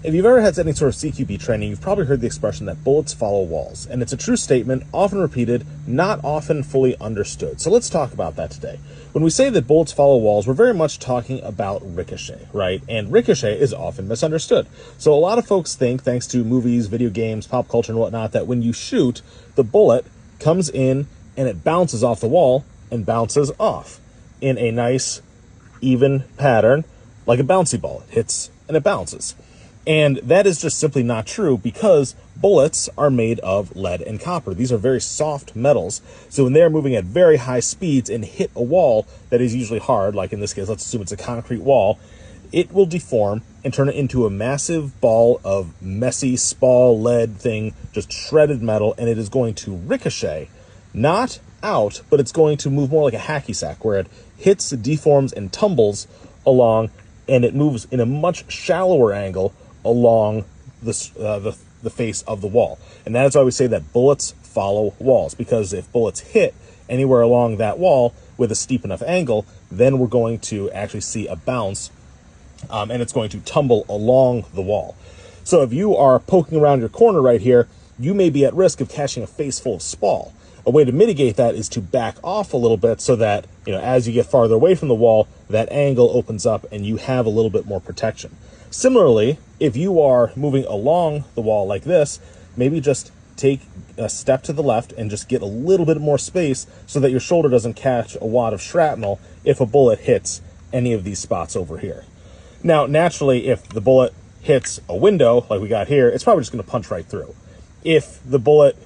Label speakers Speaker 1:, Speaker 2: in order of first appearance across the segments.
Speaker 1: If you've ever had any sort of CQB training, you've probably heard the expression that bullets follow walls, and it's a true statement, often repeated, not often fully understood. So let's talk about that today. When we say that bullets follow walls, we're very much talking about ricochet, right? And ricochet is often misunderstood. So a lot of folks think, thanks to movies, video games, pop culture, and whatnot, that when you shoot, the bullet comes in and it bounces off the wall and bounces off in a nice, even pattern, like a bouncy ball. It hits and it bounces. And that is just simply not true, because bullets are made of lead and copper. These are very soft metals. So when they're moving at very high speeds and hit a wall that is usually hard, like in this case, let's assume it's a concrete wall, it will deform and turn it into a massive ball of messy, spall, lead thing, just shredded metal, and it is going to ricochet, not out, but it's going to move more like a hacky sack, where it hits, deforms, and tumbles along, and it moves in a much shallower angle along the face of the wall. And that is why we say that bullets follow walls, because if bullets hit anywhere along that wall with a steep enough angle, then we're going to actually see a bounce, and it's going to tumble along the wall. So if you are poking around your corner right here, you may be at risk of catching a face full of spall. A way to mitigate that is to back off a little bit, so that, as you get farther away from the wall, that angle opens up and you have a little bit more protection. Similarly, if you are moving along the wall like this, maybe just take a step to the left and just get a little bit more space so that your shoulder doesn't catch a wad of shrapnel if a bullet hits any of these spots over here. Now, naturally, if the bullet hits a window like we got here, it's probably just going to punch right through. If the bullet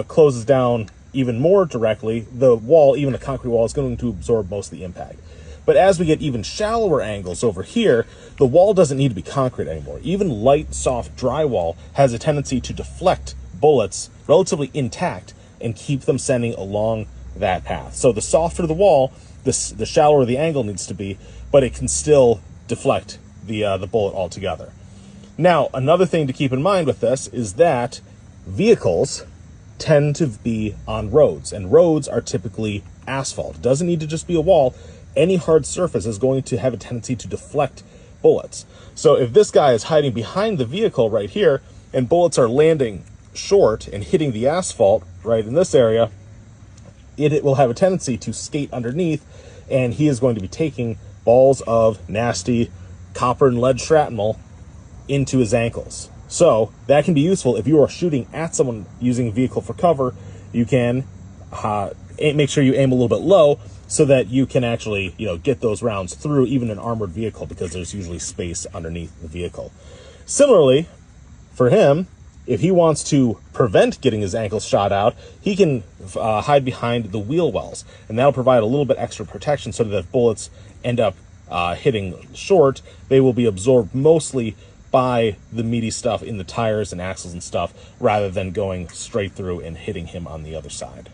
Speaker 1: closes down even more directly, the wall, even a concrete wall, is going to absorb most of the impact. But as we get even shallower angles over here, the wall doesn't need to be concrete anymore. Even light, soft drywall has a tendency to deflect bullets relatively intact and keep them sending along that path. So the softer the wall, the shallower the angle needs to be, but it can still deflect the bullet altogether. Now, another thing to keep in mind with this is that vehicles tend to be on roads, and roads are typically asphalt. It doesn't need to just be a wall. Any hard surface is going to have a tendency to deflect bullets. So if this guy is hiding behind the vehicle right here, and bullets are landing short and hitting the asphalt right in this area, it will have a tendency to skate underneath, and he is going to be taking balls of nasty copper and lead shrapnel into his ankles. So that can be useful if you are shooting at someone using a vehicle for cover. You can make sure you aim a little bit low so that you can actually, get those rounds through even an armored vehicle, because there's usually space underneath the vehicle. Similarly, for him, if he wants to prevent getting his ankles shot out, he can hide behind the wheel wells, and that'll provide a little bit extra protection, so that if bullets end up hitting short, they will be absorbed mostly by the meaty stuff in the tires and axles and stuff, rather than going straight through and hitting him on the other side.